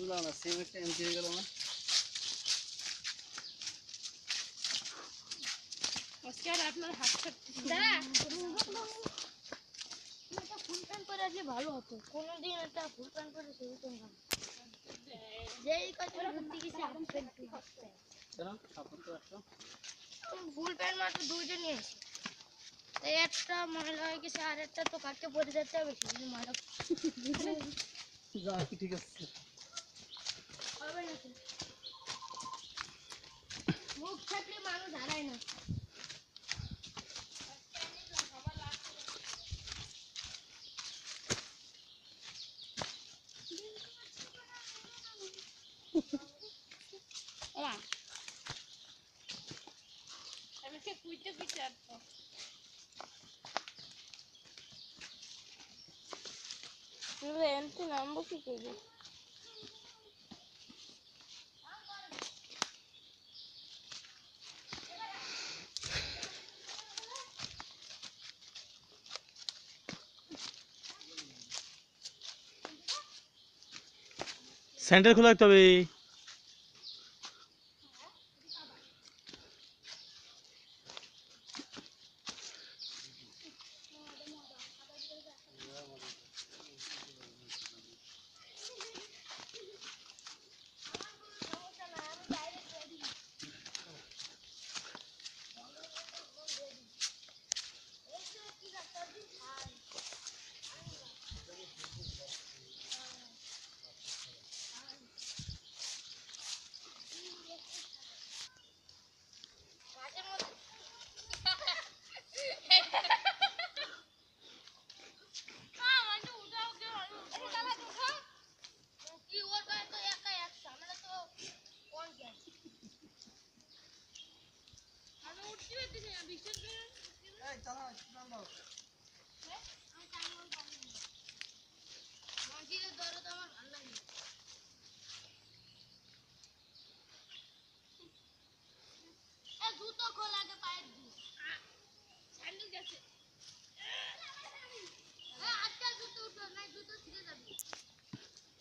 বুঝলাম না, সেম একটা এমটি হয়ে গেল না। আজকে আর আপনার হাত দাঁড়া একটা ফুল প্যান্ট পরে আসলে ভালো হতো। কোনোদিন একটা ফুল প্যান্ট পরে সেরকম না, যেই কথা ঘুরতে গেছি half pant to half pant. কেন সাপোর্ট করে আসছো? ফুল প্যান্ট মাত্র দুইটা নিয়ে আসি, তাই একটা ময়লা হয়ে গেছে আর একটা তো কাটতে পরে যেতে হবে, সেজন্য ময়লা যা ঠিক আছে। হবে না তো, মুখ থাকলে মানুষ হারায় না। নামবো কি করে? স্যান্ডেল খোলা রাখতে হবে।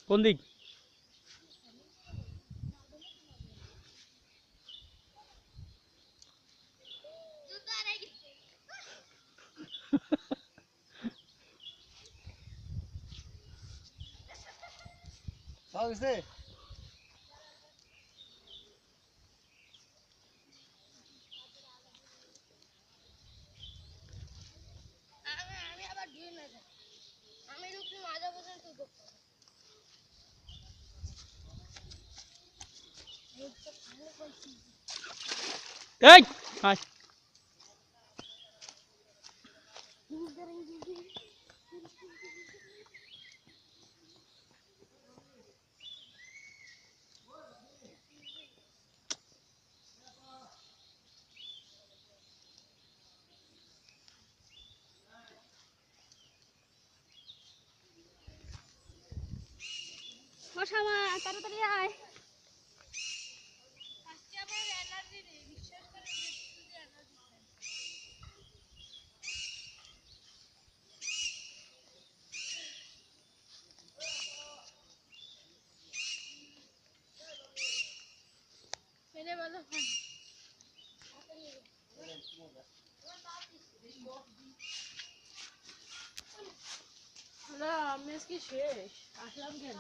কোন দিক? পাওয়া গেছে? আমি আবার ধুয়ে না যাই, আমি রুটি মাজা পর্যন্ত করতে এই আয়। মশামা তাড়াতাড়ি আয়। আজকে আমার এনার্জি নেই, বিশ্বাস করে এনার্জি মেনে বলো না, আমি আজকে শেষ আসলাম কেন?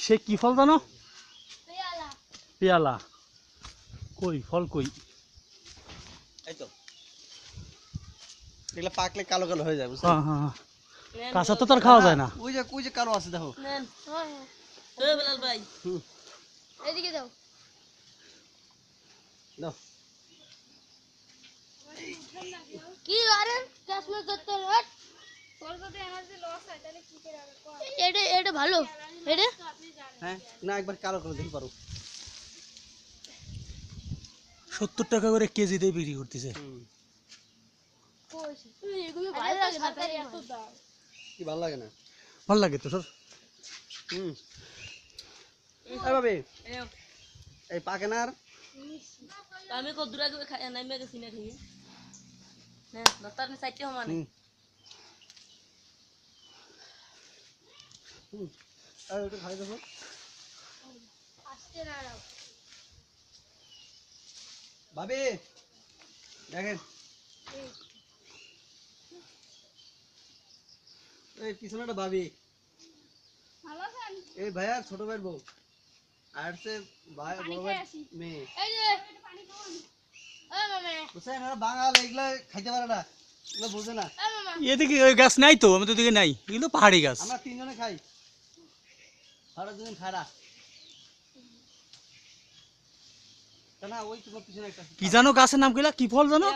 সে কি ফল জানো? পেয়ালা। পেয়ালা। কই ফল কই? এই তো এগুলা পাকলে কালো কালো হয়ে যায়, বুঝছেন? হ্যাঁ হ্যাঁ, কাঁচা তো তার খাওয়া যায় না। ওই যে কালো আছে দেখো। নেন হ্যাঁ হ্যাঁ, এই বেলাল ভাই এদিকে দাও। দাও। কি আরে চশমা করতে হট, তোর যদি এনার্জি লস হয় তাহলে কি করে হবে? এটা ভালো, এটা হ্যাঁ না, একবার কালো করে দেখি পারো। 70 টাকা করে কেজিতে বিক্রি করতেছে। এগুলো ভালো লাগে না, তাই এত দাম। কি ভালো লাগে না? ভালো লাগে তো সর। এই ভাবে এই পাকে না আর আমি কত দূর আগে নাইমে গেছি না খেয়ে হুম। আর একটু খাই দেখো। আসতে না রাও ভাবি দেখেন এই এই পিছনে একটা ভাবি, ভালো আছেন এই ভাইয়ার ছোট ভাইয়ের বউ আর হচ্ছে ভাই বড় ভাই মেয়ে। এই যে পানি খাওয়ান ও মামা বুঝছেন এরা বাঙাল এগুলো খাইতে পারে না, এগুলো বোঝে না। ও মামা এদিকে ওই গাছ নাই তো আমাদের দিকে নাই, এগুলো পাহাড়ি গাছ। আমরা তিনজনে খাই, আর দুজন খায় না। তা না ওই তোমার পিছনে একটা কি জানো গাছের নাম কিলা, কি ফল জানো?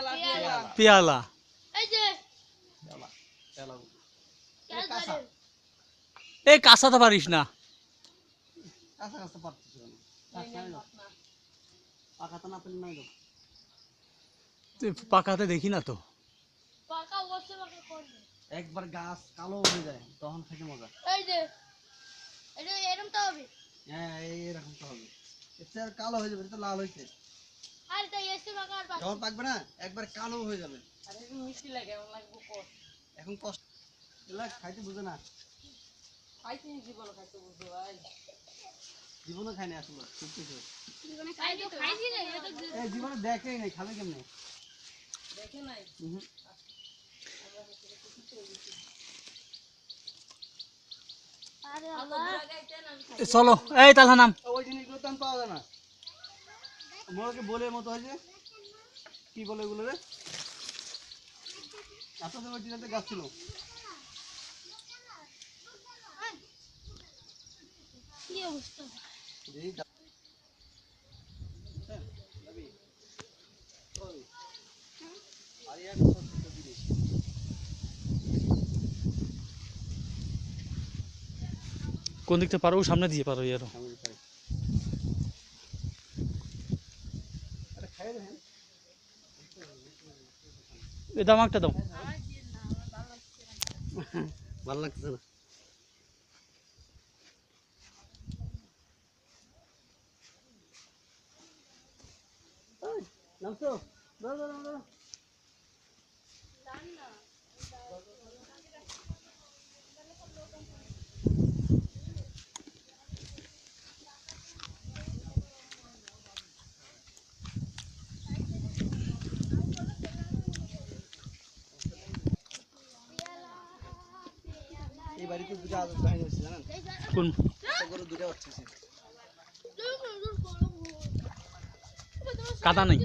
পেয়ালা। এই যে পেয়ালা, পেয়ালা। কেন কাঁচা ধরে এই কাঁচাতে পারিস না। কাঁচা কাঁচা পারতেছে না, পাকাতে না পেলে নাই দাও। তুই পাকাতে দেখি না তো। পাকা বসে পাকা করবে একবার গাছ কালো হয়ে যায় তখন খেতে মজা। এই যে এটা এরকম তো হবে হ্যাঁ এইরকম তো হবে, এতে আর কালো হয়ে যাবে, এটা তো লাল হয়েছে। আর তাই এসে পাকা আর পাকা যখন পাকবে না একবার কালো হয়ে যাবে। এখন কষ্ট এগুলা খাইতে বুঝে না, জীবনে খাই না আসলে ঠিক কিছু। জীবনে খাই তো খাইছি না এটা তো এই জীবনে দেখেই নাই, খাবে কেমনে? হুম। আরে আল্লাহ এ চলো এই তালহা নাম। ওই জিনিসগুলো তো আমি পাওয়া যায় না, মোড়কে বলে মতো হয়েছে, কি বলে এগুলো রে? আপনাদের ওই জিনিসটা গাছ ছিল, কি অবস্থা যেই দা- হ্যাঁ, যাবি? ওই, আর এই একটা ছোট্ট জিনিস। কোন দিকটা পারো, সামনে দিয়ে পারো ইয়ারও। সামনে পাই। আরে খাইয়ে দেখেন। এই দাম একটা দাও। ভালো লাগছে না। ওই, নামছো? দাঁড়াও, দাঁড়াও, দাঁড়াও। এই বাড়িতে দুটো আদর কাহিনী হচ্ছে জানেন, কোন? একটা করে দুটো হচ্ছে। কাদা নাই।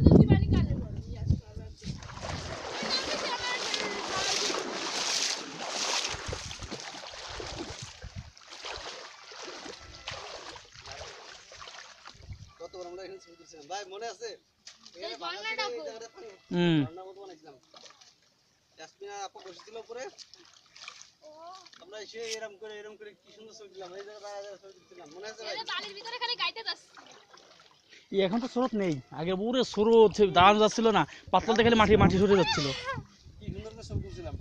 কতবার আমরা এখানে ছবি তুলছিলাম ভাই মনে আছে? এখানে এই বাংলা ঝর্ণাটা ছেড়ে এই কো? জায়গাটা পানি হুম। ঝর্ণার মতো বানাইছিলাম। ইয়াসমিন আর আপু বসেছিল উপরে, আমরা এসে এরকম করে কি সুন্দর ছবি দিলাম, এই জায়গাটা ছবি তুলছিলাম মনে আছে ভাই? বালির ভিতরে খালি গাইতে যাচ্ছে এই এখন তো স্রোত নেই, আগে পুরো স্রোত দাঁড়ানো যাচ্ছিল না, পাতলাতে খালি মাটি মাটি সরে যাচ্ছিল। কি সুন্দর করে ছবি তুলছিলাম।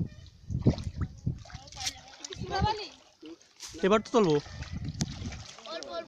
এবার তো তুলবো।